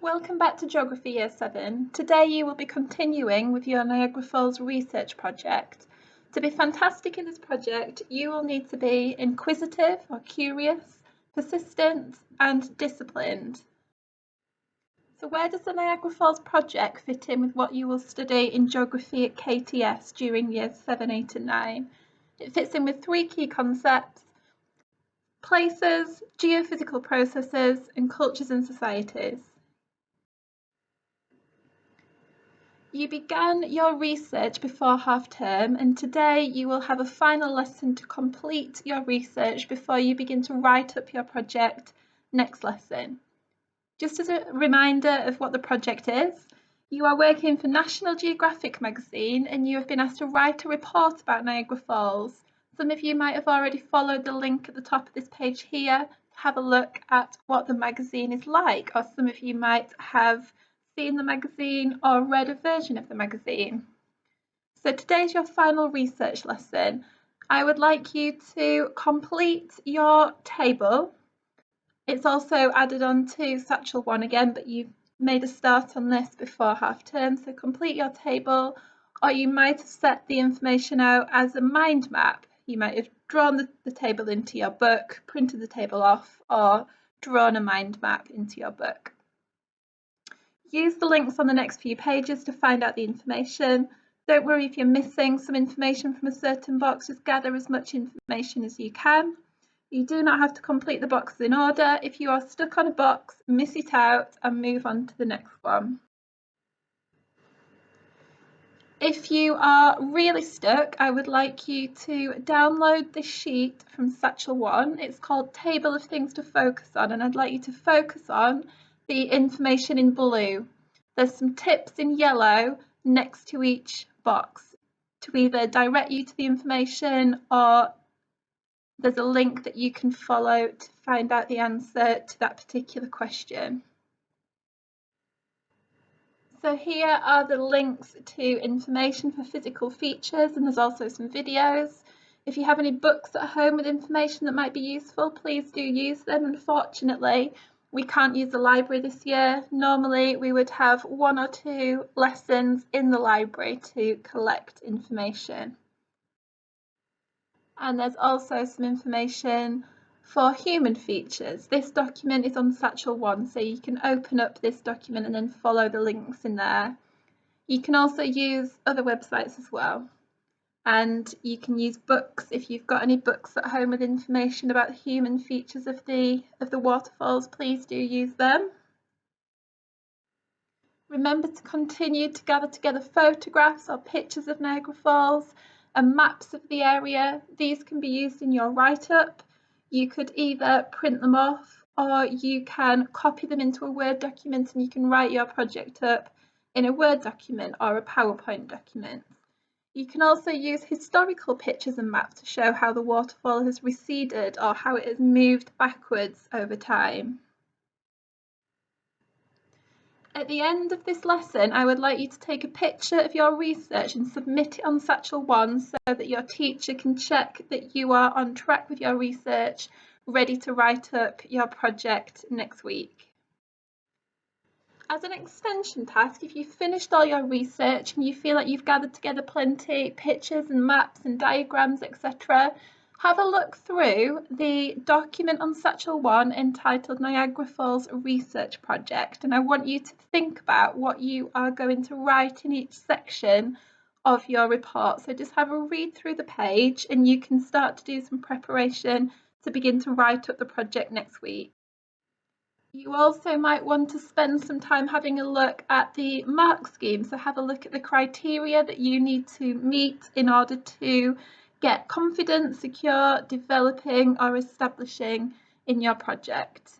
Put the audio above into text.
Welcome back to Geography Year 7. Today you will be continuing with your Niagara Falls research project. To be fantastic in this project, you will need to be inquisitive or curious, persistent and disciplined. So where does the Niagara Falls project fit in with what you will study in geography at KTS during years 7, 8 and 9? It fits in with three key concepts: places, geophysical processes and cultures and societies. You began your research before half term, and today you will have a final lesson to complete your research before you begin to write up your project next lesson. Just as a reminder of what the project is, you are working for National Geographic magazine and you have been asked to write a report about Niagara Falls. Some of you might have already followed the link at the top of this page here to have a look at what the magazine is like, or some of you might have seen the magazine or read a version of the magazine. So today's your final research lesson. I would like you to complete your table. It's also added on to Satchel 1 again, but you've made a start on this before half term, so complete your table, or you might have set the information out as a mind map. You might have drawn the table into your book, printed the table off, or drawn a mind map into your book. Use the links on the next few pages to find out the information. Don't worry if you're missing some information from a certain box, just gather as much information as you can. You do not have to complete the boxes in order. If you are stuck on a box, miss it out and move on to the next one. If you are really stuck, I would like you to download this sheet from Satchel 1. It's called Table of Things to Focus On, and I'd like you to focus on the information in blue. There's some tips in yellow next to each box to either direct you to the information, or there's a link that you can follow to find out the answer to that particular question. So here are the links to information for physical features, and there's also some videos. If you have any books at home with information that might be useful, please do use them. Unfortunately, we can't use the library this year. Normally we would have 1 or 2 lessons in the library to collect information. And there's also some information for human features. This document is on Satchel 1, so you can open up this document and then follow the links in there. You can also use other websites as well. And you can use books if you've got any books at home with information about human features of the waterfalls, please do use them. Remember to continue to gather together photographs or pictures of Niagara Falls and maps of the area. These can be used in your write-up. You could either print them off or you can copy them into a Word document and you can write your project up in a Word document or a PowerPoint document. You can also use historical pictures and maps to show how the waterfall has receded or how it has moved backwards over time. At the end of this lesson, I would like you to take a picture of your research and submit it on Satchel 1 so that your teacher can check that you are on track with your research, ready to write up your project next week. As an extension task, if you've finished all your research and you feel like you've gathered together plenty pictures and maps and diagrams, etc., have a look through the document on Satchel 1 entitled Niagara Falls Research Project, and I want you to think about what you are going to write in each section of your report. So just have a read through the page and you can start to do some preparation to begin to write up the project next week. You also might want to spend some time having a look at the mark scheme. So have a look at the criteria that you need to meet in order to get confident, secure, developing or establishing in your project.